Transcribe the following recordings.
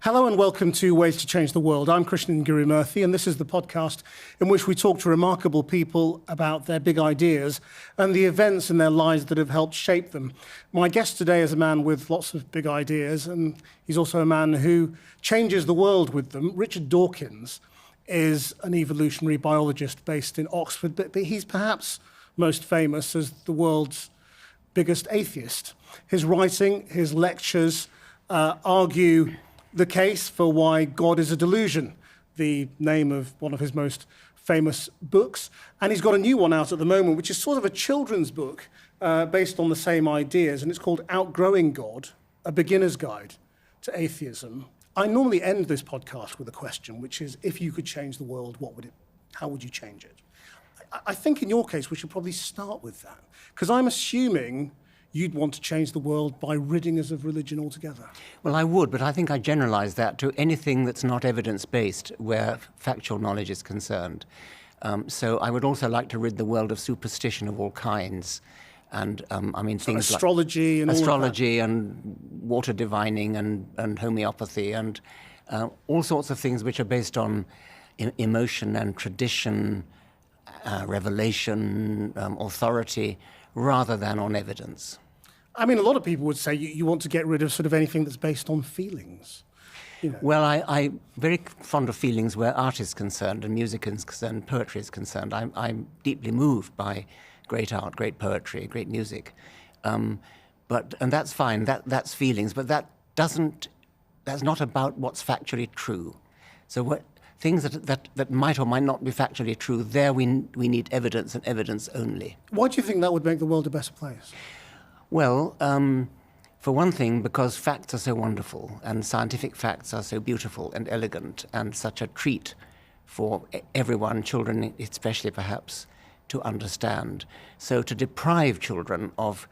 Hello and welcome to Ways to Change the World. I'm Krishnan Gurumurthy, and this is the podcast in which we talk to remarkable people about their big ideas and the events in their lives that have helped shape them. My guest today is a man with lots of big ideas, and he's also a man who changes the world with them. Richard Dawkins is an evolutionary biologist based in Oxford, but he's perhaps most famous as the world's biggest atheist. His writing, his lectures argue the case for why God is a delusion, the name of one of his most famous books. And he's got a new one out at the moment, which is sort of a children's book based on the same ideas, and it's called Outgrowing God, A Beginner's Guide to Atheism. I normally end this podcast with a question, which is, if you could change the world, how would you change it? I think in your case, we should probably start with that, because I'm assuming you'd want to change the world by ridding us of religion altogether. Well, I would, but I think I generalise that to anything that's not evidence-based where factual knowledge is concerned. So I would also like to rid the world of superstition of all kinds. And things astrology like and astrology and water divining and homeopathy and all sorts of things which are based on emotion and tradition, revelation, authority, rather than on evidence. I mean, a lot of people would say you want to get rid of sort of anything that's based on feelings. You know. Well, I'm very fond of feelings where art is concerned and music is concerned, poetry is concerned. I'm deeply moved by great art, great poetry, great music. And that's fine, that's feelings, but that's not about what's factually true. So things that might or might not be factually true, there we need evidence and evidence only. Why do you think that would make the world a better place? Well, for one thing, because facts are so wonderful and scientific facts are so beautiful and elegant and such a treat for everyone, children especially perhaps, to understand. So to deprive children of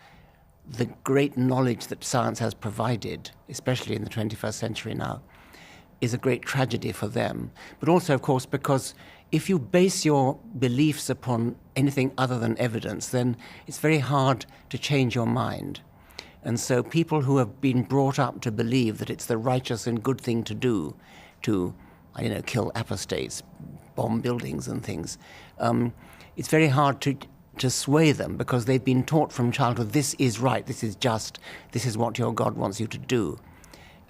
the great knowledge that science has provided, especially in the 21st century now, is a great tragedy for them. But also, of course, because if you base your beliefs upon anything other than evidence, then it's very hard to change your mind. And so people who have been brought up to believe that it's the righteous and good thing to do, to, kill apostates, bomb buildings and things, it's very hard to sway them because they've been taught from childhood, this is right, this is just, this is what your God wants you to do.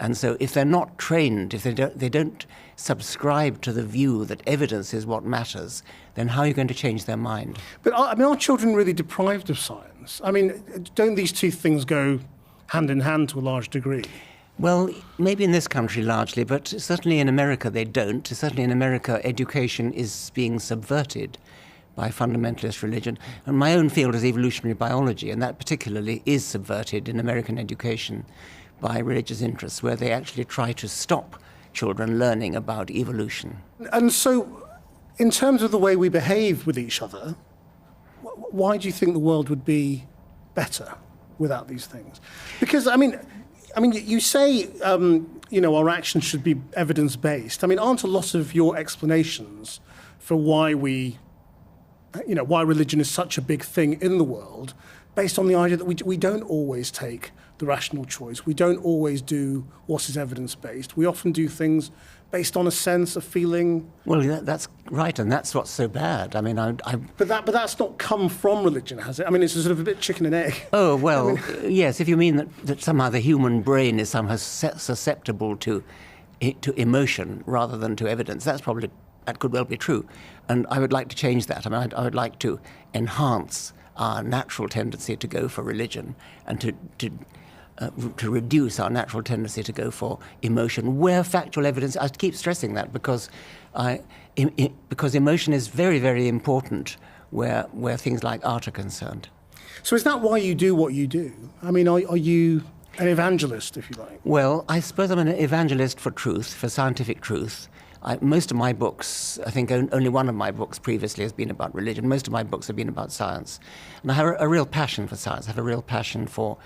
And so if they're not trained, if they don't subscribe to the view that evidence is what matters, then how are you going to change their mind? But are children really deprived of science? I mean, don't these two things go hand in hand to a large degree? Well, maybe in this country largely, but certainly in America they don't. Certainly in America, education is being subverted by fundamentalist religion. And my own field is evolutionary biology, and that particularly is subverted in American education by religious interests, where they actually try to stop children learning about evolution. And so, in terms of the way we behave with each other, why do you think the world would be better without these things? Because, you say, our actions should be evidence-based. I mean, aren't a lot of your explanations for why why religion is such a big thing in the world based on the idea that we don't always take the rational choice. We don't always do what is evidence-based. We often do things based on a sense, a feeling. Well, that's right, and that's what's so bad. I mean, But that's not come from religion, has it? I mean, it's sort of a bit chicken and egg. Oh, well, yes, if you mean that somehow the human brain is somehow susceptible to emotion rather than to evidence, that could well be true. And I would like to change that. I mean, I would like to enhance our natural tendency to go for religion and to reduce our natural tendency to go for emotion, where factual evidence, I keep stressing that because emotion is very, very important where things like art are concerned. So is that why you do what you do? I mean, are you an evangelist, if you like? Well, I suppose I'm an evangelist for truth, for scientific truth. Most of my books, I think only one of my books previously has been about religion. Most of my books have been about science. And I have a real passion for science. I have a real passion for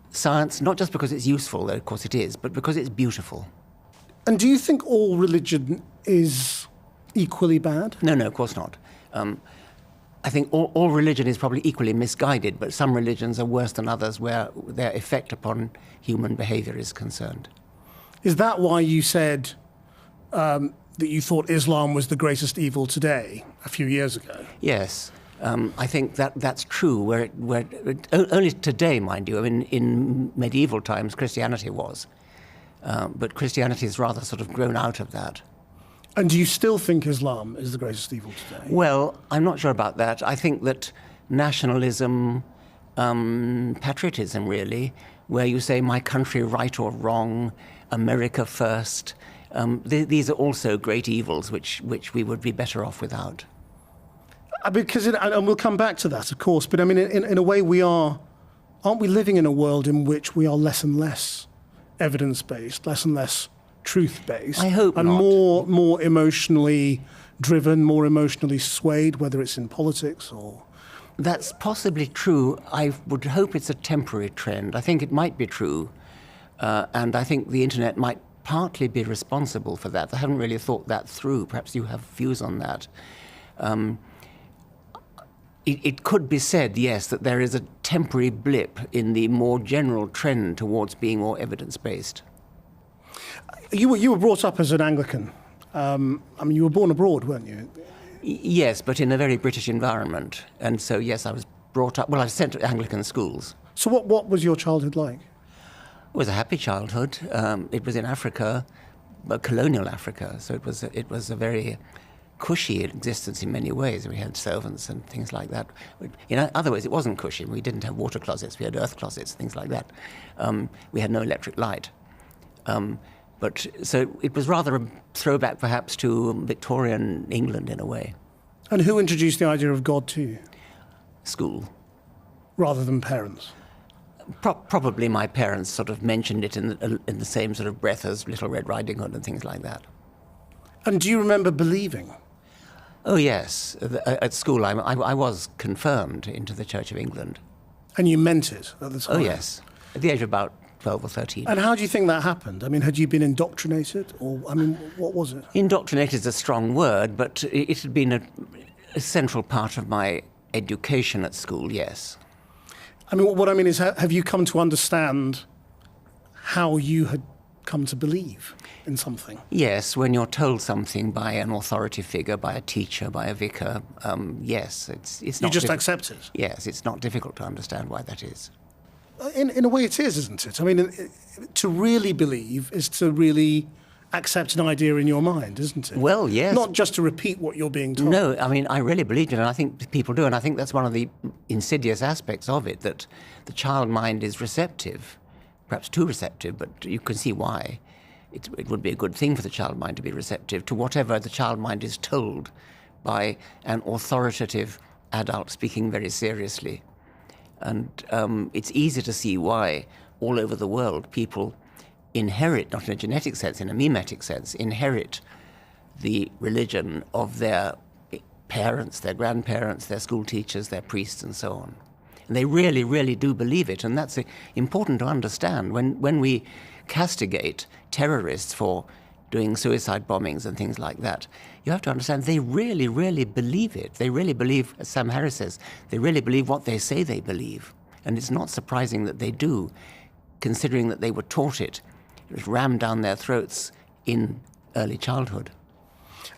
science, not just because it's useful, though of course it is, but because it's beautiful. And do you think all religion is equally bad? No, of course not. I think all religion is probably equally misguided, but some religions are worse than others where their effect upon human behavior is concerned. Is that why you said that you thought Islam was the greatest evil today a few years ago? Yes. I think that's true. Only today, mind you. I mean, in medieval times, Christianity was, but Christianity has rather sort of grown out of that. And do you still think Islam is the greatest evil today? Well, I'm not sure about that. I think that nationalism, patriotism, really, where you say my country right or wrong, America first, these are also great evils which we would be better off without. Because, and we'll come back to that, of course, but I mean, in a way aren't we living in a world in which we are less and less evidence-based, less and less truth-based? I hope and not. more emotionally driven, more emotionally swayed, whether it's in politics or... That's possibly true. I would hope it's a temporary trend. I think it might be true, and I think the internet might partly be responsible for that. I haven't really thought that through. Perhaps you have views on that. It could be said, yes, that there is a temporary blip in the more general trend towards being more evidence-based. You were brought up as an Anglican. I mean, you were born abroad, weren't you? Yes, but in a very British environment. And so, yes, I was brought up... Well, I was sent to Anglican schools. So what was your childhood like? It was a happy childhood. It was in Africa, colonial Africa, so it was a very cushy existence in many ways. We had servants and things like that. In other ways, it wasn't cushy. We didn't have water closets. We had earth closets, things like that. We had no electric light. But so it was rather a throwback, perhaps, to Victorian England in a way. And who introduced the idea of God to you? School. Rather than parents? Probably my parents sort of mentioned it in the same sort of breath as Little Red Riding Hood and things like that. And do you remember believing? Oh, yes. At school, I was confirmed into the Church of England. And you meant it at the time? Oh, yes. At the age of about 12 or 13. And how do you think that happened? I mean, had you been indoctrinated? Or, I mean, what was it? Indoctrinated is a strong word, but it had been a central part of my education at school, yes. I mean, what I mean is, have you come to understand how you had come to believe in something? Yes, when you're told something by an authority figure, by a teacher, by a vicar, yes, it's not... You just accept it? Yes, it's not difficult to understand why that is. In a way it is, isn't it? I mean, to really believe is to really accept an idea in your mind, isn't it? Well, yes. Not just to repeat what you're being told. No, I mean, I really believed it, and I think people do, and I think that's one of the insidious aspects of it, that the child mind is receptive, perhaps too receptive, but you can see why. It would be a good thing for the child mind to be receptive to whatever the child mind is told by an authoritative adult speaking very seriously. And it's easy to see why all over the world people inherit, not in a genetic sense, in a mimetic sense, inherit the religion of their parents, their grandparents, their school teachers, their priests, and so on. And they really, really do believe it, and that's important to understand. When we castigate terrorists for doing suicide bombings and things like that, you have to understand they really, really believe it. They really believe, as Sam Harris says, they really believe what they say they believe. And it's not surprising that they do, considering that they were taught it. It was rammed down their throats in early childhood.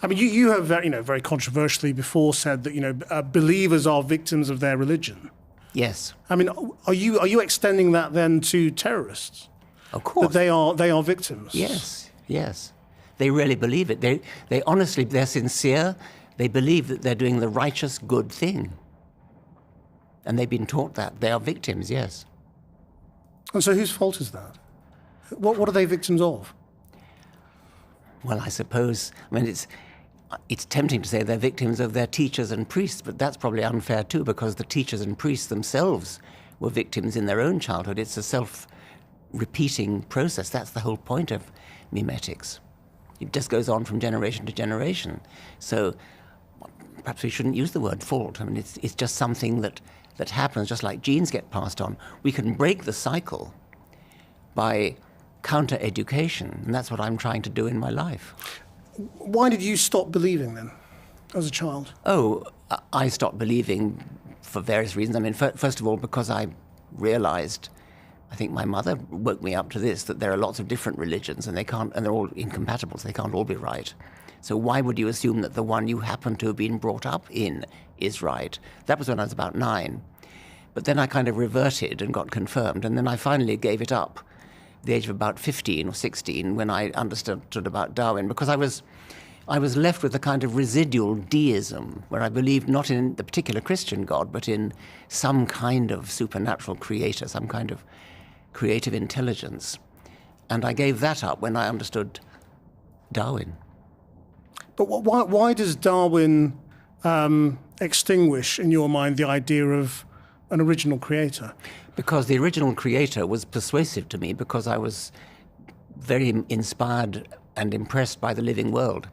I mean, you have very controversially before said that believers are victims of their religion. Yes. I mean, are you extending that then to terrorists? Of course. That they are victims. Yes. Yes. They really believe it. They honestly, they're sincere. They believe that they're doing the righteous, good thing. And they've been taught that. They are victims, yes. And so whose fault is that? What are they victims of? Well, I suppose, it's tempting to say they're victims of their teachers and priests, but that's probably unfair too, because the teachers and priests themselves were victims in their own childhood. It's a self-repeating process. That's the whole point of mimetics. It just goes on from generation to generation. So perhaps we shouldn't use the word fault. I mean, it's just something that happens, just like genes get passed on. We can break the cycle by counter-education, and that's what I'm trying to do in my life. Why did you stop believing then, as a child? Oh, I stopped believing for various reasons. I mean, first of all, because I realized I think my mother woke me up to this, that there are lots of different religions and they're all incompatible, so they can't all be right. So why would you assume that the one you happen to have been brought up in is right? That was when I was about 9. But then I kind of reverted and got confirmed, and then I finally gave it up at the age of about 15 or 16 when I understood about Darwin, because I was left with a kind of residual deism where I believed not in the particular Christian God, but in some kind of supernatural creator, some kind of creative intelligence. And I gave that up when I understood Darwin. But why does Darwin extinguish, in your mind, the idea of an original creator? Because the original creator was persuasive to me, because I was very inspired and impressed by the living world.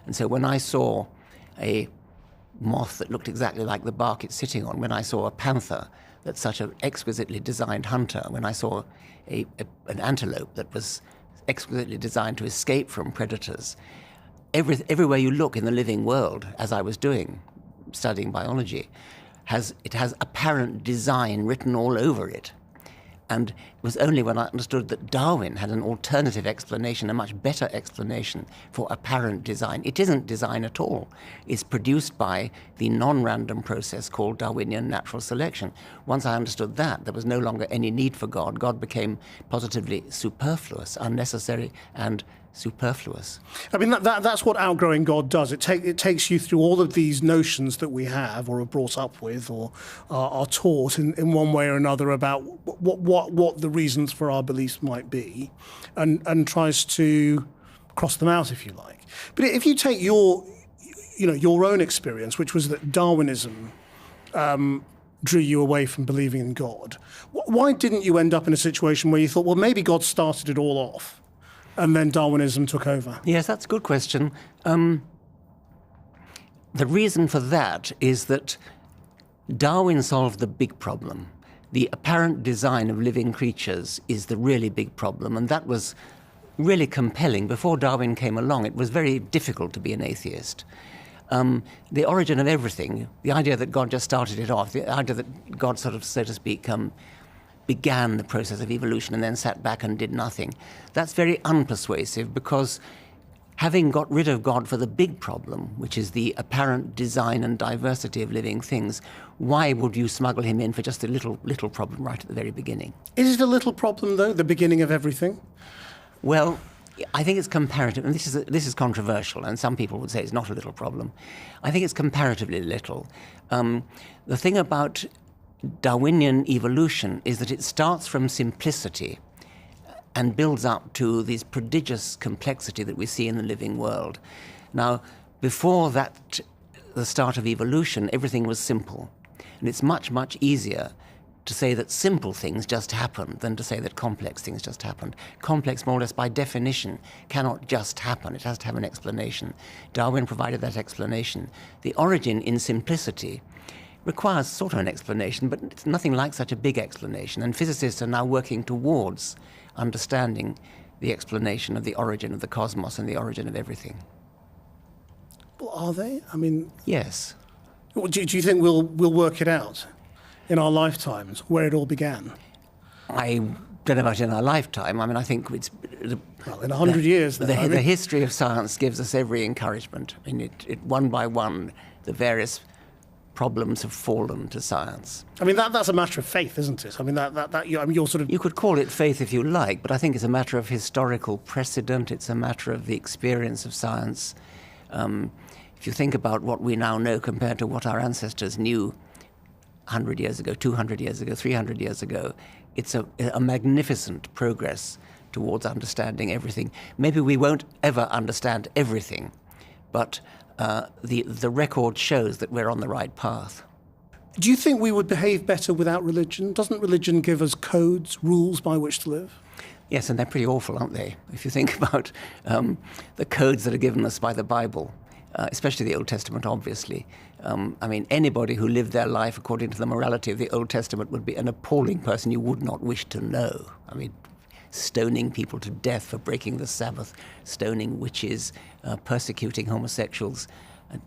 And so when I saw a moth that looked exactly like the bark it's sitting on, when I saw a panther that's such an exquisitely designed hunter, when I saw an antelope that was exquisitely designed to escape from predators, everywhere you look in the living world, as I was doing, studying biology, it has apparent design written all over it. And it was only when I understood that Darwin had an alternative explanation, a much better explanation for apparent design. It isn't design at all. It's produced by the non-random process called Darwinian natural selection. Once I understood that, there was no longer any need for God. God became positively superfluous, unnecessary and superfluous. I mean, that's what outgrowing God does. It takes you through all of these notions that we have or are brought up with or are taught in one way or another about what the reasons for our beliefs might be, and tries to cross them out, if you like. But if you take your own experience, which was that Darwinism drew you away from believing in God, why didn't you end up in a situation where you thought, well, maybe God started it all off, and then Darwinism took over? Yes, that's a good question. The reason for that is that Darwin solved the big problem. The apparent design of living creatures is the really big problem, and that was really compelling. Before Darwin came along, it was very difficult to be an atheist. The origin of everything, the idea that God just started it off, the idea that God sort of, so to speak, began the process of evolution and then sat back and did nothing. That's very unpersuasive, because having got rid of God for the big problem, which is the apparent design and diversity of living things, why would you smuggle him in for just a little problem right at the very beginning? Is it a little problem, though, the beginning of everything? Well, I think it's comparative, and this is controversial, and some people would say it's not a little problem. I think it's comparatively little. The thing about Darwinian evolution is that it starts from simplicity and builds up to this prodigious complexity that we see in the living world. Now, before that, the start of evolution, everything was simple. And it's much, much easier to say that simple things just happened than to say that complex things just happened. Complex, more or less by definition, cannot just happen. It has to have an explanation. Darwin provided that explanation. The origin in simplicity requires sort of an explanation, but it's nothing like such a big explanation. And physicists are now working towards understanding the explanation of the origin of the cosmos and the origin of everything. Well, are they? I mean... Yes. Do you think we'll work it out in our lifetimes, where it all began? I don't know about in our lifetime. I mean, I think it's... Well, in 100 years, then. The history of science gives us every encouragement. I mean, it one by one, the various problems have fallen to science. I mean, that's a matter of faith, isn't it? I mean, you're sort of... You could call it faith if you like, but I think it's a matter of historical precedent. It's a matter of the experience of science. If you think about what we now know compared to what our ancestors knew 100 years ago, 200 years ago, 300 years ago, it's a magnificent progress towards understanding everything. Maybe we won't ever understand everything, but the record shows that we're on the right path. Do you think we would behave better without religion? Doesn't religion give us codes, rules by which to live? Yes, and they're pretty awful, aren't they? If you think about the codes that are given us by the Bible, especially the Old Testament, obviously. I mean, anybody who lived their life according to the morality of the Old Testament would be an appalling person you would not wish to know. I mean, stoning people to death for breaking the Sabbath, stoning witches, persecuting homosexuals,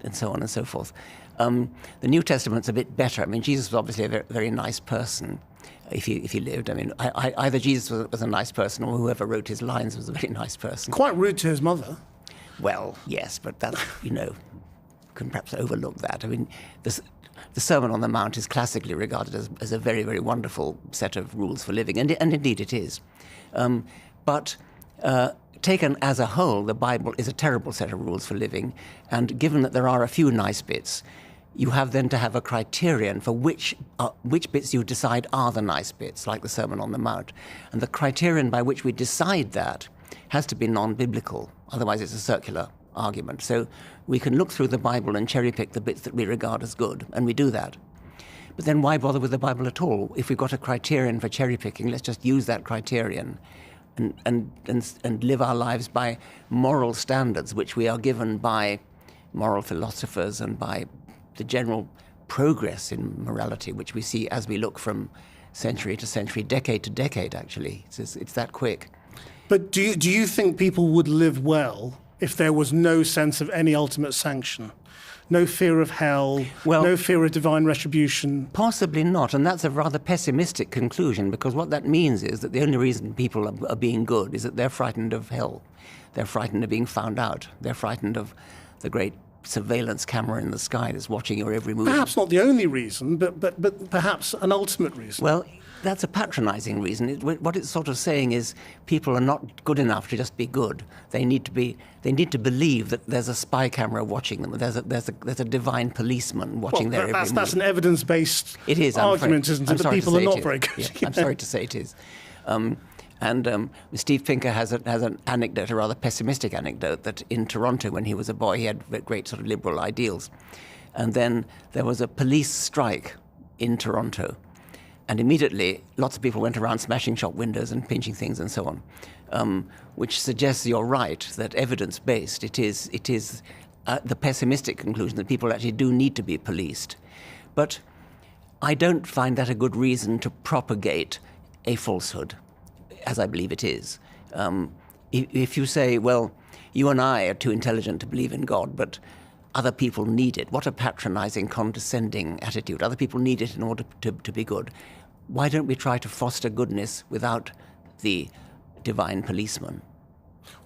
and so on and so forth. The New Testament's a bit better. I mean, Jesus was obviously a very, very nice person, if he lived. I mean, either Jesus was a nice person, or whoever wrote his lines was a very nice person. Quite rude to his mother. Well, yes, but that, can perhaps overlook that. I mean, the Sermon on the Mount is classically regarded as a very, very wonderful set of rules for living, and indeed it is. But taken as a whole, the Bible is a terrible set of rules for living, and given that there are a few nice bits, you have then to have a criterion for which bits you decide are the nice bits, like the Sermon on the Mount. And the criterion by which we decide that has to be non-biblical, otherwise it's a circular argument. So we can look through the Bible and cherry-pick the bits that we regard as good, and we do that. But then why bother with the Bible at all? If we've got a criterion for cherry-picking, let's just use that criterion and live our lives by moral standards, which we are given by moral philosophers and by the general progress in morality, which we see as we look from century to century, decade to decade, actually. It's that quick. But do you think people would live well if there was no sense of any ultimate sanction? No fear of hell, no fear of divine retribution? Possibly not, and that's a rather pessimistic conclusion, because what that means is that the only reason people are being good is that they're frightened of hell. They're frightened of being found out. They're frightened of the great surveillance camera in the sky that's watching your every move. Perhaps not the only reason, but perhaps an ultimate reason. Well, that's a patronizing reason. What it's sort of saying is people are not good enough to just be good. They need to believe that there's a spy camera watching them. There's a divine policeman watching their every move. That's an evidence-based argument, isn't it? But people are not very good. Yeah, I'm sorry to say it is. Steve Pinker has an anecdote, a rather pessimistic anecdote, that in Toronto when he was a boy he had great sort of liberal ideals. And then there was a police strike in Toronto. And immediately lots of people went around smashing shop windows and pinching things and so on, which suggests you're right, that evidence-based, it is the pessimistic conclusion that people actually do need to be policed. But I don't find that a good reason to propagate a falsehood, as I believe it is. If you say, well, you and I are too intelligent to believe in God, but other people need it. What a patronizing, condescending attitude. Other people need it in order to be good. Why don't we try to foster goodness without the divine policeman?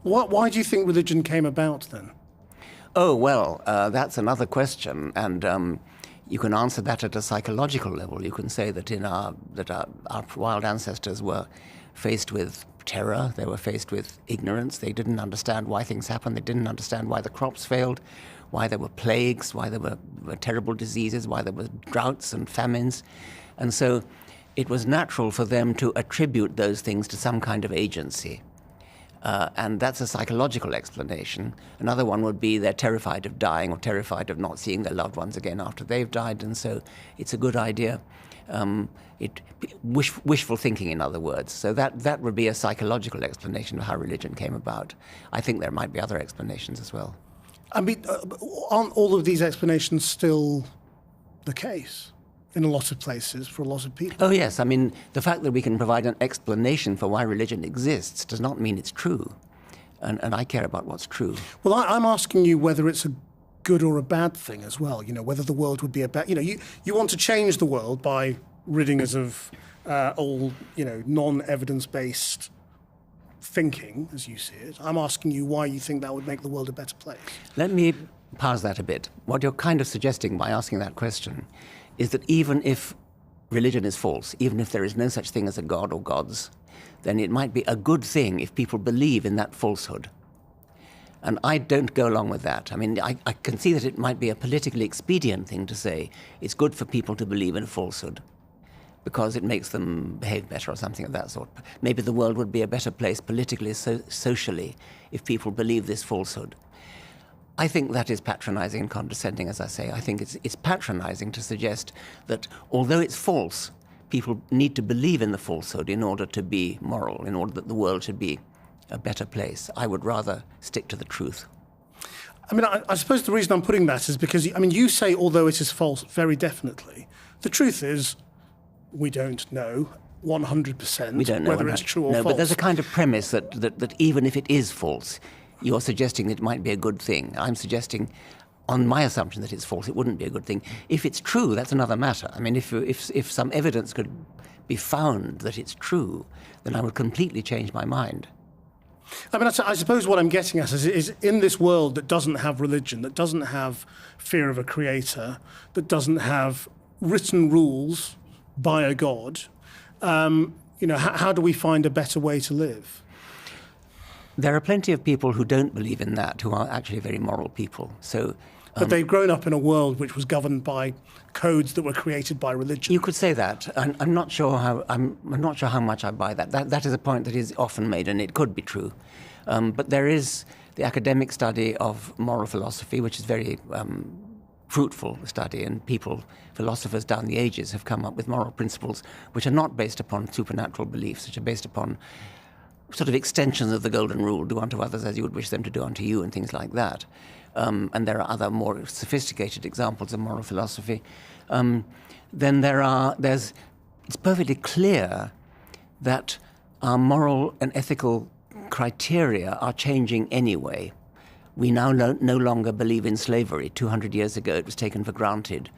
Why do you think religion came about then? Oh, well, that's another question. And you can answer that at a psychological level. You can say that our wild ancestors were faced with terror. They were faced with ignorance. They didn't understand why things happened. They didn't understand why the crops failed, why there were plagues, why there were terrible diseases, why there were droughts and famines. And so it was natural for them to attribute those things to some kind of agency. And that's a psychological explanation. Another one would be they're terrified of dying or terrified of not seeing their loved ones again after they've died, and so it's a good idea. Wishful thinking, in other words. So that would be a psychological explanation of how religion came about. I think there might be other explanations as well. I mean, aren't all of these explanations still the case in a lot of places for a lot of people? Oh, yes. I mean, the fact that we can provide an explanation for why religion exists does not mean it's true. And I care about what's true. Well, I'm asking you whether it's a good or a bad thing as well, whether the world would be a bad... You want to change the world by ridding us of all, non-evidence-based thinking, as you see it. I'm asking you why you think that would make the world a better place. Let me parse that a bit. What you're kind of suggesting by asking that question is that even if religion is false, even if there is no such thing as a god or gods, then it might be a good thing if people believe in that falsehood. And I don't go along with that. I mean, I can see that it might be a politically expedient thing to say it's good for people to believe in a falsehood because it makes them behave better or something of that sort. Maybe the world would be a better place politically, socially, if people believe this falsehood. I think that is patronizing and condescending, as I say. I think it's patronizing to suggest that although it's false, people need to believe in the falsehood in order to be moral, in order that the world should be a better place. I would rather stick to the truth. I mean, I suppose the reason I'm putting that is because, you say although it is false very definitely. The truth is we don't know 100% we don't know whether it's true or false. No, but there's a kind of premise that even if it is false, you're suggesting it might be a good thing. I'm suggesting on my assumption that it's false, it wouldn't be a good thing. If it's true, that's another matter. I mean, if some evidence could be found that it's true, then I would completely change my mind. I mean, I suppose what I'm getting at is in this world that doesn't have religion, that doesn't have fear of a creator, that doesn't have written rules by a god, how do we find a better way to live? There are plenty of people who don't believe in that, who are actually very moral people. But they've grown up in a world which was governed by codes that were created by religion. You could say that. I'm not sure how much I buy that. That is a point that is often made, and it could be true. But there is the academic study of moral philosophy, which is very fruitful study, and philosophers down the ages have come up with moral principles which are not based upon supernatural beliefs, which are based upon sort of extensions of the golden rule, do unto others as you would wish them to do unto you, and things like that. And there are other more sophisticated examples of moral philosophy. Then it's perfectly clear that our moral and ethical criteria are changing anyway. We now no longer believe in slavery. 200 years ago, it was taken for granted.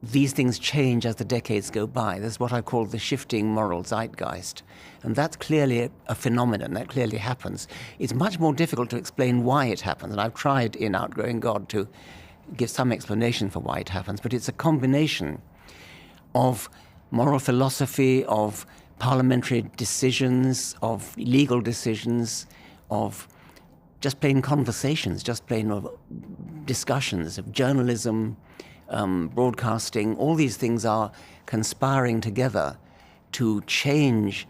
These things change as the decades go by. There's what I call the shifting moral zeitgeist. And that's clearly a phenomenon. That clearly happens. It's much more difficult to explain why it happens. And I've tried in Outgrowing God to give some explanation for why it happens. But it's a combination of moral philosophy, of parliamentary decisions, of legal decisions, of just plain conversations, just plain discussions, of journalism, broadcasting. All these things are conspiring together to change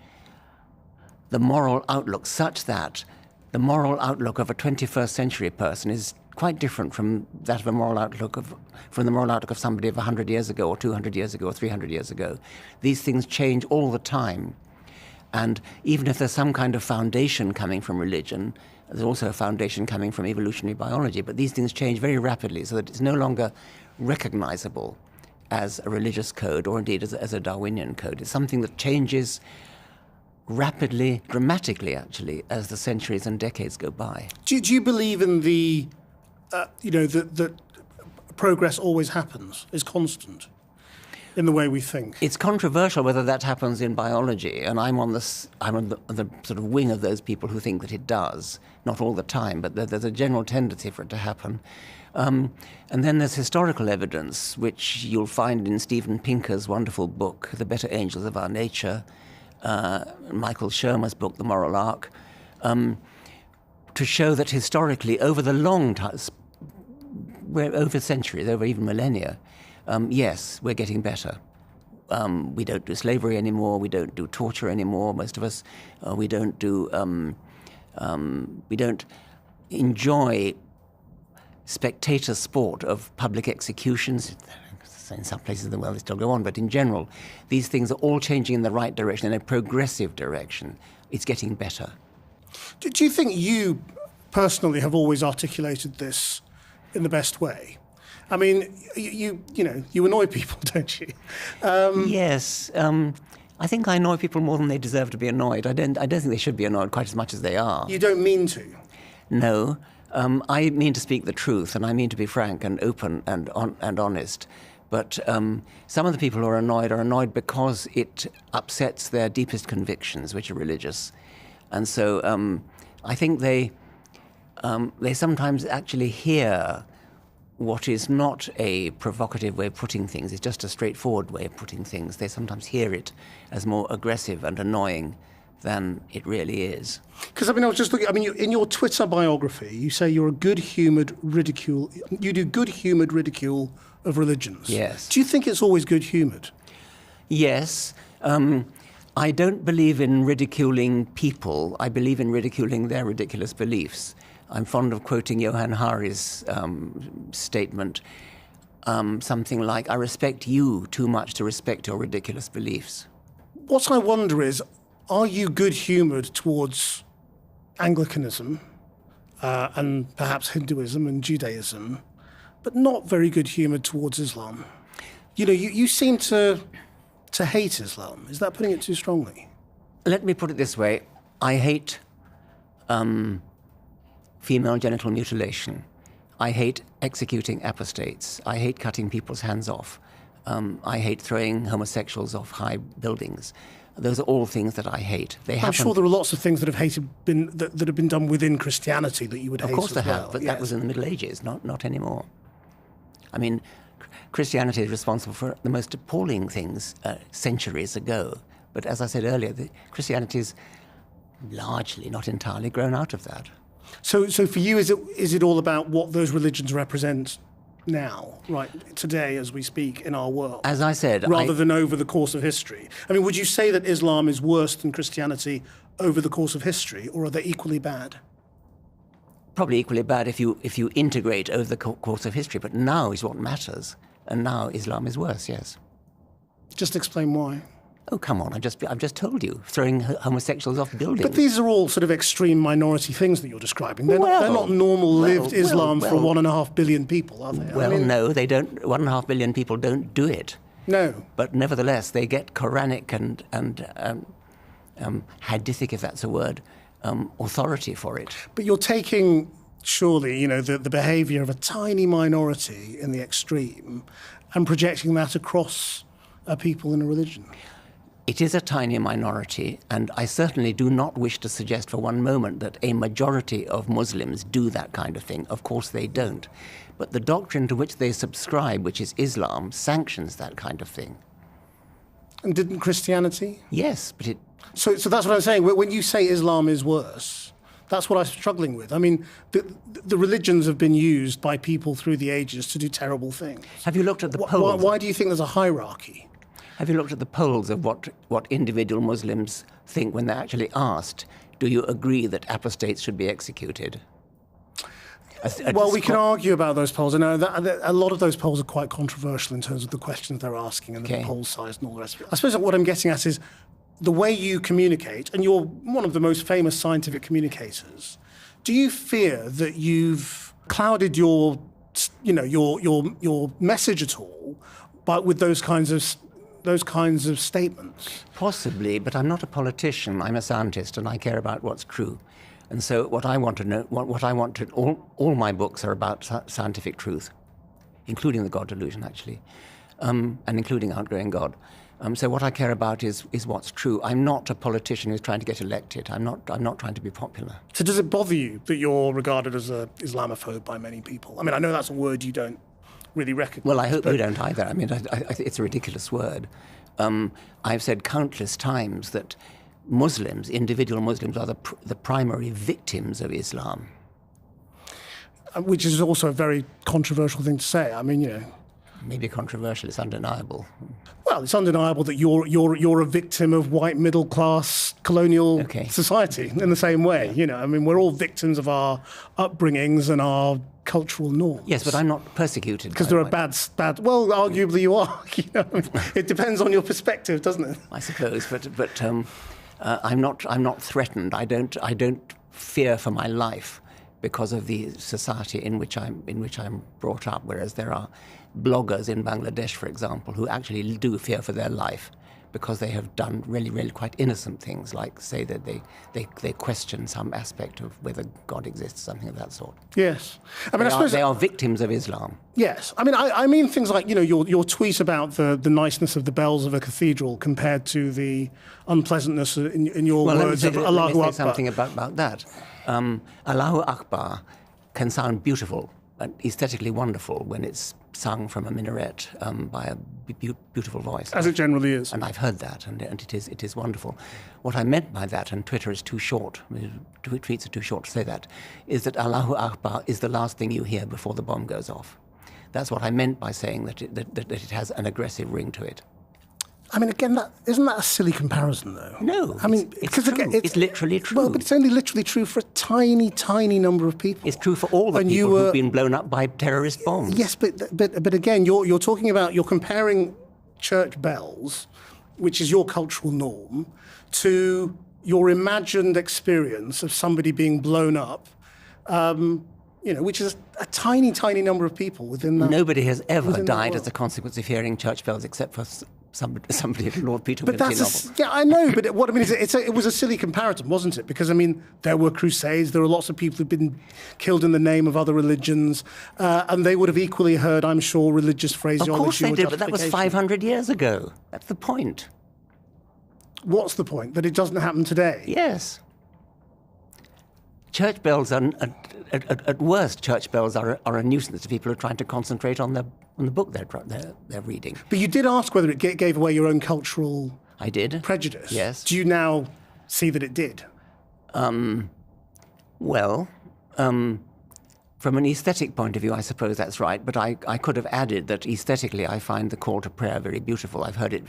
the moral outlook such that the moral outlook of a 21st century person is quite different from that of the moral outlook of somebody of 100 years ago or 200 years ago or 300 years ago. These things change all the time. And even if there's some kind of foundation coming from religion, there's also a foundation coming from evolutionary biology. But these things change very rapidly so that it's no longer recognizable as a religious code or indeed as a Darwinian code. It's something that changes rapidly, dramatically actually, as the centuries and decades go by. Do you believe in that progress always happens, is constant in the way we think? It's controversial whether that happens in biology, and I'm on the sort of wing of those people who think that it does. Not all the time, but there's a general tendency for it to happen. And then there's historical evidence, which you'll find in Steven Pinker's wonderful book, The Better Angels of Our Nature, Michael Shermer's book, The Moral Arc, to show that historically, over the long time, over centuries, over even millennia, yes, we're getting better. We don't do slavery anymore. We don't do torture anymore. Most of us, we don't enjoy spectator sport of public executions. In some places in the world they still go on, but in general, these things are all changing in the right direction, in a progressive direction. It's getting better. Do you think you personally have always articulated this in the best way? I mean, you annoy people, don't you? Yes. I think I annoy people more than they deserve to be annoyed. I don't think they should be annoyed quite as much as they are. You don't mean to? No. I mean to speak the truth, and I mean to be frank and open and honest. But some of the people who are annoyed because it upsets their deepest convictions, which are religious. And so I think they sometimes actually hear what is not a provocative way of putting things, it's just a straightforward way of putting things. They sometimes hear it as more aggressive and annoying than it really is. Because, I was just looking, in your Twitter biography, you say you're a good-humoured ridicule, you do good-humoured ridicule of religions. Yes. Do you think it's always good-humoured? Yes. I don't believe in ridiculing people. I believe in ridiculing their ridiculous beliefs. I'm fond of quoting Johann Hari's statement, something like, I respect you too much to respect your ridiculous beliefs. What I wonder is, are you good-humoured towards Anglicanism and perhaps Hinduism and Judaism, but not very good-humoured towards Islam? You seem to hate Islam. Is that putting it too strongly? Let me put it this way. I hate female genital mutilation. I hate executing apostates. I hate cutting people's hands off. I hate throwing homosexuals off high buildings. Those are all things that I hate. I'm sure there are lots of things that have been done within Christianity that you would hate. Of course there have, well. but Yes. that was in the Middle Ages, not anymore. I mean, Christianity is responsible for the most appalling things centuries ago. But as I said earlier, Christianity is largely, not entirely, grown out of that. So for you, is it all about what those religions represent now, right, today as we speak in our world? As I said, rather than over the course of history. I mean, would you say that Islam is worse than Christianity over the course of history, or are they equally bad? Probably equally bad if you integrate over the course of history. But now is what matters, and now Islam is worse. Yes. Just explain why. Oh, come on! I've just told you, throwing homosexuals off buildings. But these are all sort of extreme minority things that you're describing. They're not normal lived Islam for 1.5 billion people, are they? Well, no, they don't. 1.5 billion people don't do it. No. But nevertheless, they get Quranic and hadithic, if that's a word, authority for it. But you're taking, surely, the behaviour of a tiny minority in the extreme and projecting that across a people in a religion. It is a tiny minority, and I certainly do not wish to suggest for one moment that a majority of Muslims do that kind of thing. Of course they don't. But the doctrine to which they subscribe, which is Islam, sanctions that kind of thing. And didn't Christianity? Yes, but it... So that's what I'm saying. When you say Islam is worse, that's what I'm struggling with. I mean, the religions have been used by people through the ages to do terrible things. Have you looked at the polls? Why do you think there's a hierarchy? Have you looked at the polls of what individual Muslims think when they're actually asked, do you agree that apostates should be executed? Well, we can argue about those polls. I know that a lot of those polls are quite controversial in terms of the questions they're asking and the poll size and all the rest of it. I suppose what I'm getting at is the way you communicate, and you're one of the most famous scientific communicators. Do you fear that you've clouded your message at all with those kinds of statements? Possibly, but I'm not a politician. I'm a scientist, and I care about what's true. And so what I want to know, all my books are about scientific truth, including the God delusion, actually, and including outgrowing God. So what I care about is what's true. I'm not a politician who's trying to get elected. I'm not trying to be popular. So does it bother you that you're regarded as an Islamophobe by many people? I mean, I know that's a word you don't really recognise. Well, I hope you don't either. I mean, it's a ridiculous word. I've said countless times that Muslims, individual Muslims, are the primary victims of Islam. Which is also a very controversial thing to say. I mean, Maybe controversial, it's undeniable. Well, it's undeniable that you're a victim of white middle-class colonial society in the same way. I mean, we're all victims of our upbringings and our cultural norms. Yes, but I'm not persecuted. Because there are bad. Well, arguably you are. It depends on your perspective, doesn't it? I suppose, but I'm not threatened. I don't fear for my life because of the society in which I'm brought up. Whereas there are bloggers in Bangladesh, for example, who actually do fear for their life because they have done really, really quite innocent things, like say that they question some aspect of whether God exists, something of that sort. Yes, I mean, I suppose they are victims of Islam. Yes, I mean things like your tweet about the niceness of the bells of a cathedral compared to the unpleasantness in your words of Allahu Akbar. Let me say something about that. Allahu Akbar can sound beautiful and aesthetically wonderful when it's sung from a minaret by a beautiful voice. As it generally is. And I've heard that, and it is wonderful. What I meant by that, and Twitter is too short, tweets are too short to say that, is that Allahu Akbar is the last thing you hear before the bomb goes off. That's what I meant by saying that it has an aggressive ring to it. I mean, again, isn't that a silly comparison, though? No, I mean, it's true. It's literally true. Well, but it's only literally true for a tiny, tiny number of people. It's true for all the people who've been blown up by terrorist bombs. Yes, but again, you're talking about, you're comparing church bells, which is your cultural norm, to your imagined experience of somebody being blown up, which is a tiny, tiny number of people within that. Nobody has ever died as a consequence of hearing church bells, except for somebody in Lord Peter But Wimsey that's novel. yeah, I know. But what I mean is, it was a silly comparison, wasn't it? Because I mean, there were crusades. There were lots of people who'd been killed in the name of other religions, and they would have equally heard, I'm sure, religious phraseology. Of course they or did, but that was justification. 500 years ago. That's the point. What's the point? That it doesn't happen today? Yes. Church bells are, at worst, church bells are a nuisance to people who are trying to concentrate on the book they're reading. But you did ask whether it gave away your own cultural I did. prejudice. Yes. Do you now see that it did? Well, from an aesthetic point of view, I suppose that's right. But I could have added that aesthetically, I find the call to prayer very beautiful. I've heard it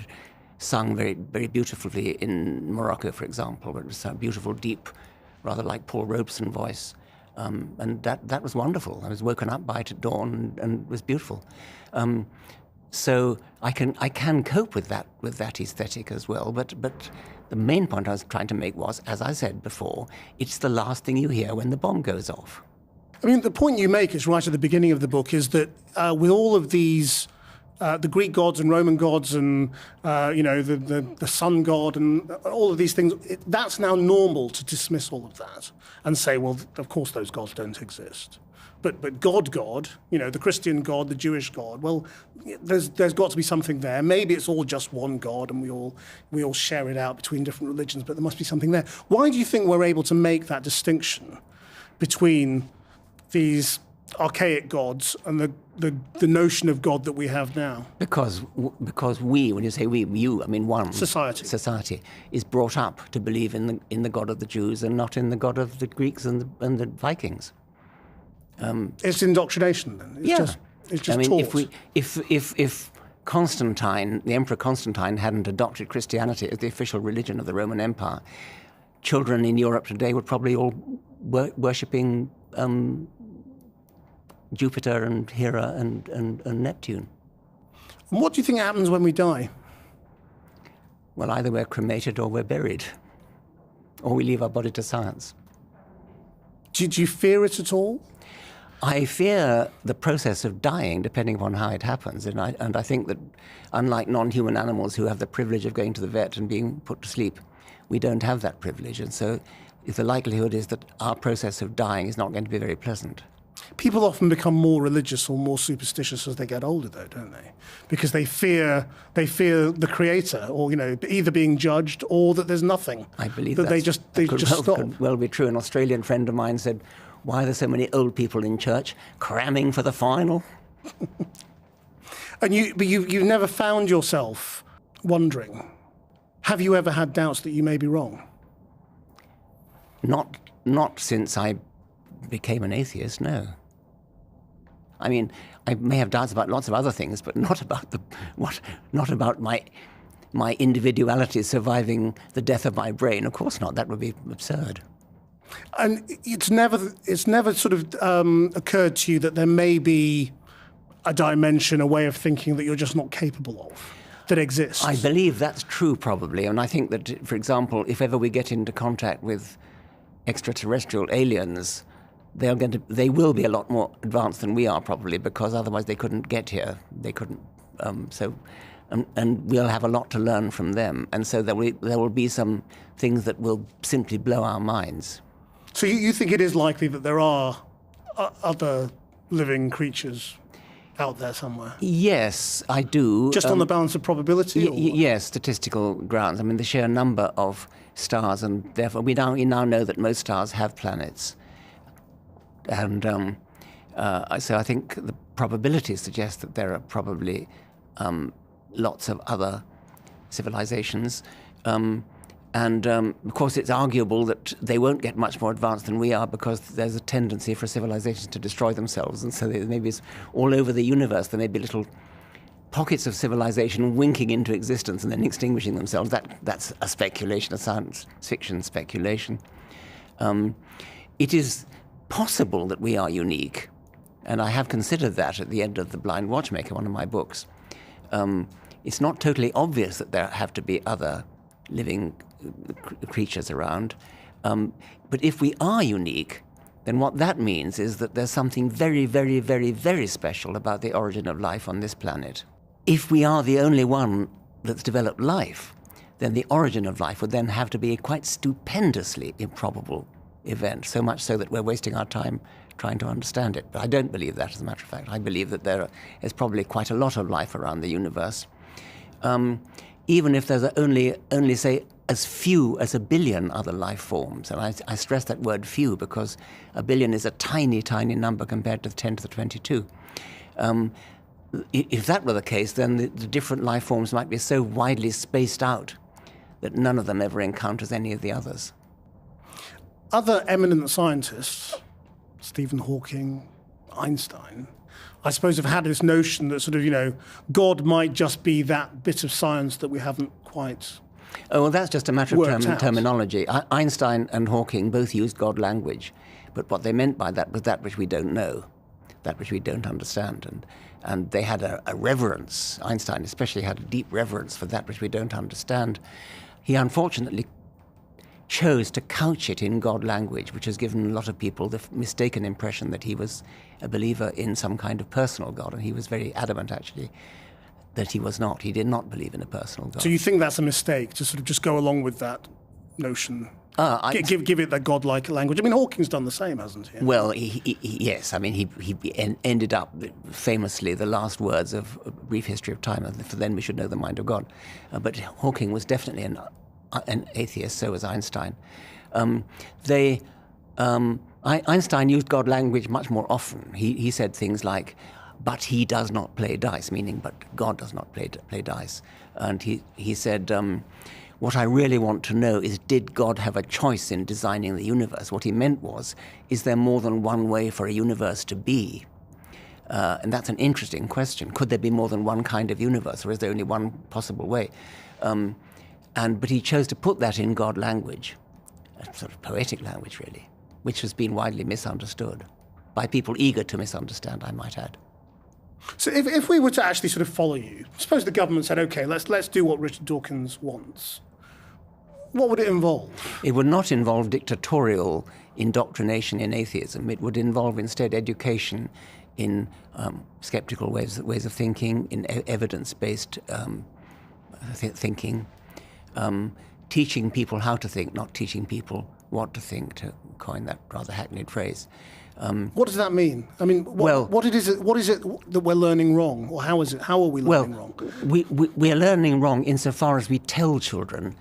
sung very, very beautifully in Morocco, for example, where it was a beautiful, deep, rather like Paul Robeson voice. And that was wonderful. I was woken up by it at dawn, and it was beautiful. So I can cope with that aesthetic as well. But the main point I was trying to make was, as I said before, it's the last thing you hear when the bomb goes off. I mean, the point you make is right at the beginning of the book is that with all of these, the Greek gods and Roman gods and, the sun god and all of these things, that's now normal to dismiss all of that and say, well, of course those gods don't exist. But God, the Christian God, the Jewish God, well, there's got to be something there. Maybe it's all just one God and we all share it out between different religions, but there must be something there. Why do you think we're able to make that distinction between these archaic gods and the notion of God that we have now? Because we, when you say we, you, I mean one. Society is brought up to believe in the God of the Jews and not in the God of the Greeks and the Vikings. It's indoctrination then. It's just I mean, taught. if Constantine, the Emperor Constantine, hadn't adopted Christianity as the official religion of the Roman Empire, children in Europe today would probably all worshipping Jupiter and Hera and Neptune. And what do you think happens when we die? Well, either we're cremated or we're buried, or we leave our body to science. Do you fear it at all? I fear the process of dying, depending upon how it happens. And I think that, unlike non-human animals who have the privilege of going to the vet and being put to sleep, we don't have that privilege. And so the likelihood is that our process of dying is not going to be very pleasant. People often become more religious or more superstitious as they get older, though, don't they? Because they fear the Creator, or either being judged or that there's nothing. I believe that they just stop. Could well be true. An Australian friend of mine said, "Why are there so many old people in church cramming for the final?" But you've never found yourself wondering. Have you ever had doubts that you may be wrong? Not since I became an atheist, no. I mean, I may have doubts about lots of other things, but not about my individuality surviving the death of my brain. Of course not. That would be absurd. And it's never sort of occurred to you that there may be a dimension, a way of thinking that you're just not capable of, that exists? I believe that's true, probably. And I think that, for example, if ever we get into contact with extraterrestrial aliens, they will be a lot more advanced than we are, probably, because otherwise they couldn't get here. They couldn't. And we'll have a lot to learn from them. And so there will be some things that will simply blow our minds. So you think it is likely that there are other living creatures out there somewhere? Yes, I do. Just on the balance of probability? Yes, statistical grounds. I mean, the sheer number of stars, and therefore we now know that most stars have planets. And so I think the probabilities suggest that there are probably lots of other civilizations. Of course, it's arguable that they won't get much more advanced than we are, because there's a tendency for civilizations to destroy themselves. And so maybe all over the universe there may be little pockets of civilization winking into existence and then extinguishing themselves. That's a speculation, a science fiction speculation. It is possible that we are unique, and I have considered that at the end of The Blind Watchmaker, one of my books. It's not totally obvious that there have to be other living creatures around. But if we are unique, then what that means is that there's something very, very, very, very special about the origin of life on this planet. If we are the only one that's developed life, then the origin of life would then have to be a quite stupendously improbable event, so much so that we're wasting our time trying to understand it. But I don't believe that, as a matter of fact. I believe that there is probably quite a lot of life around the universe. Even if there's only say, as few as 1 billion other life forms. And I stress that word few because 1 billion is a tiny, tiny number compared to the 10 to the 22. If that were the case, then the different life forms might be so widely spaced out that none of them ever encounters any of the others. Other eminent scientists, Stephen Hawking, Einstein, I suppose have had this notion that sort of, God might just be that bit of science that we haven't quite. Oh, well, that's just a matter of terminology. Einstein and Hawking both used God language, but what they meant by that was that which we don't know, that which we don't understand. And they had a reverence. Einstein especially had a deep reverence for that which we don't understand. He unfortunately chose to couch it in God language, which has given a lot of people the mistaken impression that he was a believer in some kind of personal God, and he was very adamant, actually, that he was not. He did not believe in a personal God. So you think that's a mistake, to sort of just go along with that notion? Give it that God-like language. I mean, Hawking's done the same, hasn't he? Well, yes. I mean, he ended up famously the last words of A Brief History of Time, for then we should know the mind of God. But Hawking was definitely an atheist, so was Einstein. Einstein used God language much more often. He said things like, but he does not play dice, meaning, but God does not play dice. And he said, what I really want to know is, did God have a choice in designing the universe? What he meant was, is there more than one way for a universe to be? And that's an interesting question. Could there be more than one kind of universe, or is there only one possible way? But he chose to put that in God language, a sort of poetic language, really, which has been widely misunderstood by people eager to misunderstand, I might add. So if we were to actually sort of follow you, suppose the government said, OK, let's do what Richard Dawkins wants, what would it involve? It would not involve dictatorial indoctrination in atheism. It would involve instead education in skeptical ways of thinking, in evidence-based thinking, teaching people how to think, not teaching people what to think, to coin that rather hackneyed phrase. What does that mean? I mean, what is it that we're learning wrong, or how are we learning wrong? We are learning wrong insofar as we tell children,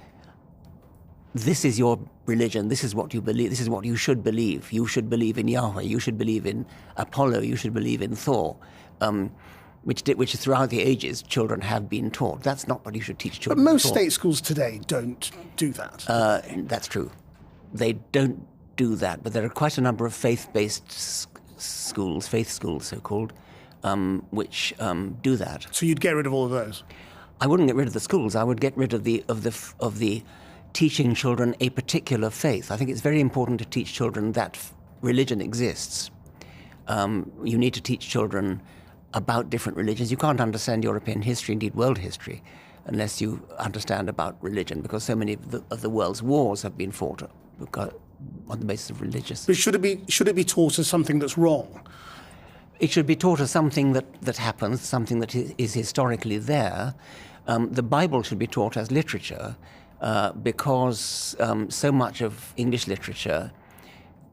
this is your religion, this is what you believe, this is what you should believe. You should believe in Yahweh, you should believe in Apollo, you should believe in Thor, which throughout the ages children have been taught. That's not what you should teach children. But most state schools today don't do that. That's true. They don't do that, but there are quite a number of faith-based schools, faith schools so-called, which do that. So you'd get rid of all of those? I wouldn't get rid of the schools. I would get rid of the teaching children a particular faith. I think it's very important to teach children that religion exists. You need to teach children about different religions. You can't understand European history, indeed world history, unless you understand about religion, because so many of the world's wars have been fought on the basis of religious. But should it be taught as something that's wrong? It should be taught as something that happens, something that is historically there. The Bible should be taught as literature because so much of English literature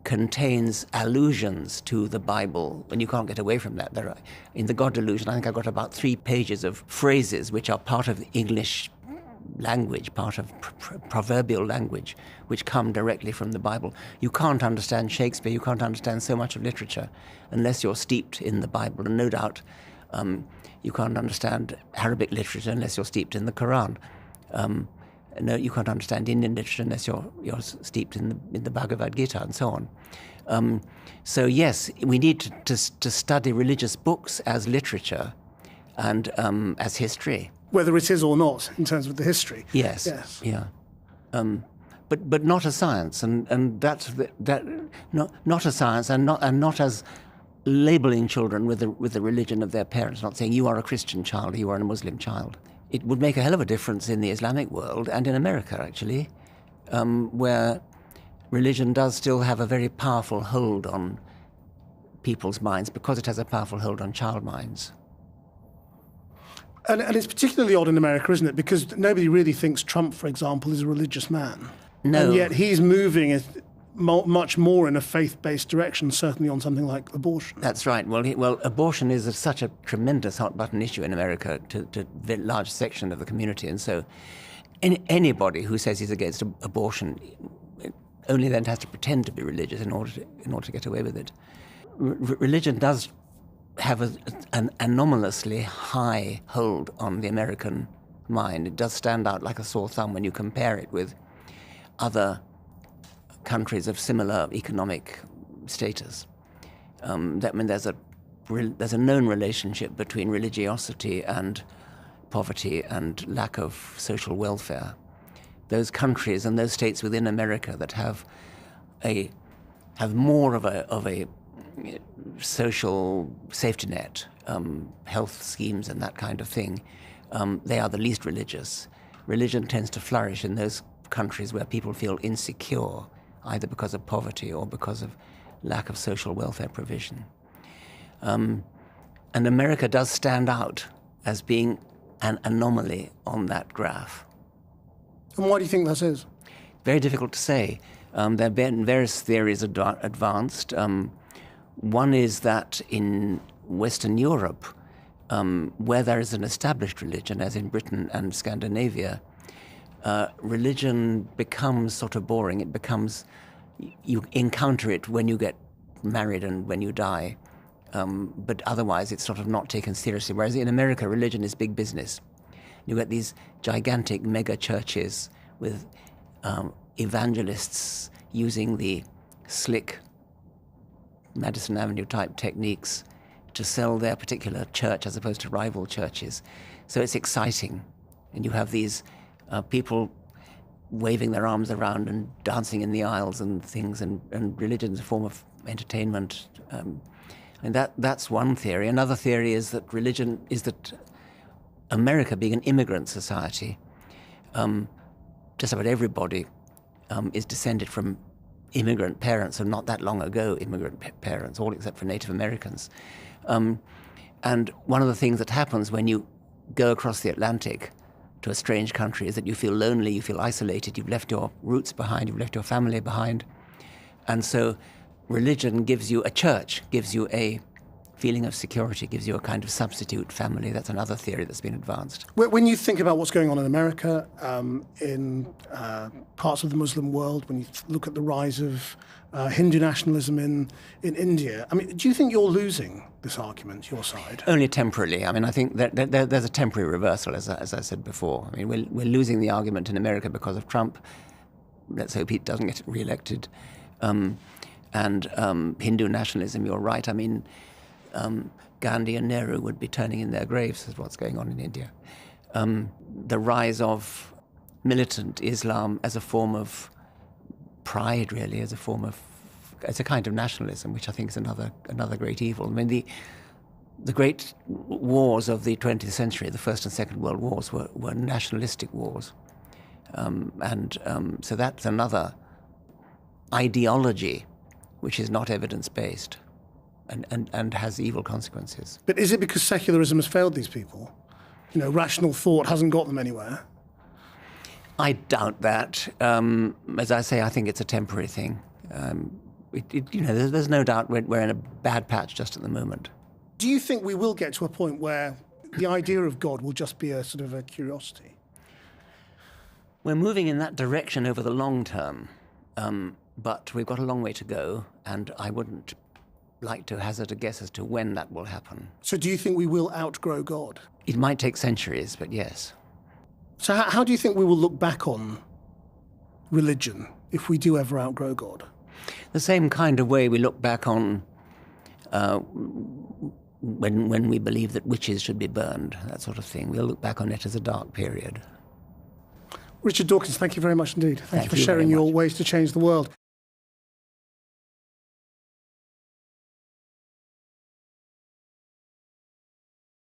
contains allusions to the Bible, and you can't get away from that. In The God Delusion, I think I've got about 3 pages of phrases which are part of English language, part of proverbial language, which come directly from the Bible. You can't understand Shakespeare, you can't understand so much of literature unless you're steeped in the Bible, and no doubt you can't understand Arabic literature unless you're steeped in the Quran. No, you can't understand Indian literature unless you're steeped in the Bhagavad Gita and so on. So yes, we need to study religious books as literature and as history. Whether it is or not, in terms of the history. Yes. Yeah. But not as science, and that's not as science, and not as labeling children with the religion of their parents. Not saying you are a Christian child, or you are a Muslim child. It would make a hell of a difference in the Islamic world and in America, actually, where religion does still have a very powerful hold on people's minds because it has a powerful hold on child minds. And it's particularly odd in America, isn't it? Because nobody really thinks Trump, for example, is a religious man. No. And yet he's moving much more in a faith-based direction, certainly on something like abortion. That's right. Well, abortion is such a tremendous hot-button issue in America to a large section of the community. And so anybody who says he's against abortion only then has to pretend to be religious in order to get away with it. Religion does have an anomalously high hold on the American mind. It does stand out like a sore thumb when you compare it with other countries of similar economic status. There's a known relationship between religiosity and poverty and lack of social welfare. Those countries and those states within America that have more of a social safety net, health schemes and that kind of thing, they are the least religious. Religion tends to flourish in those countries where people feel insecure, either because of poverty or because of lack of social welfare provision. And America does stand out as being an anomaly on that graph. And why do you think that is? Very difficult to say. There have been various theories advanced. One is that in Western Europe, where there is an established religion, as in Britain and Scandinavia, religion becomes sort of boring. It becomes, you encounter it when you get married and when you die, but otherwise it's sort of not taken seriously. Whereas in America, religion is big business. You get these gigantic mega churches with evangelists using the slick Madison Avenue type techniques to sell their particular church as opposed to rival churches. So it's exciting. And you have these people waving their arms around and dancing in the aisles and things, and religion is a form of entertainment. And that's one theory. Another theory is that religion is that America, being an immigrant society, just about everybody is descended from immigrant parents, and not that long ago immigrant parents, all except for Native Americans. And one of the things that happens when you go across the Atlantic to a strange country is that you feel lonely, you feel isolated, you've left your roots behind, you've left your family behind. And so religion gives you, a church gives you a feeling of security, gives you a kind of substitute family. That's another theory that's been advanced. When you think about what's going on in America, in parts of the Muslim world, when you look at the rise of Hindu nationalism in India, I mean, do you think you're losing this argument, your side? Only temporarily. I mean, I think that there's a temporary reversal, as I said before. I mean, we're losing the argument in America because of Trump. Let's hope he doesn't get reelected. And Hindu nationalism, you're right. I mean, Gandhi and Nehru would be turning in their graves as what's going on in India. The rise of militant Islam as a form of pride, really, as a kind of nationalism, which I think is another great evil. I mean, the great wars of the 20th century, the First and Second World Wars, were nationalistic wars. So that's another ideology which is not evidence-based and has evil consequences. But is it because secularism has failed these people? You know, rational thought hasn't got them anywhere? I doubt that. As I say, I think it's a temporary thing. There's no doubt we're in a bad patch just at the moment. Do you think we will get to a point where the idea of God will just be a sort of a curiosity? We're moving in that direction over the long term, but we've got a long way to go, and I wouldn't like to hazard a guess as to when that will happen. So do you think we will outgrow God? It might take centuries, but yes. So how do you think we will look back on religion if we do ever outgrow God? The same kind of way we look back on when we believe that witches should be burned, that sort of thing. We'll look back on it as a dark period. Richard Dawkins, thank you very much indeed. Thank you for sharing very your much. ways to change the world.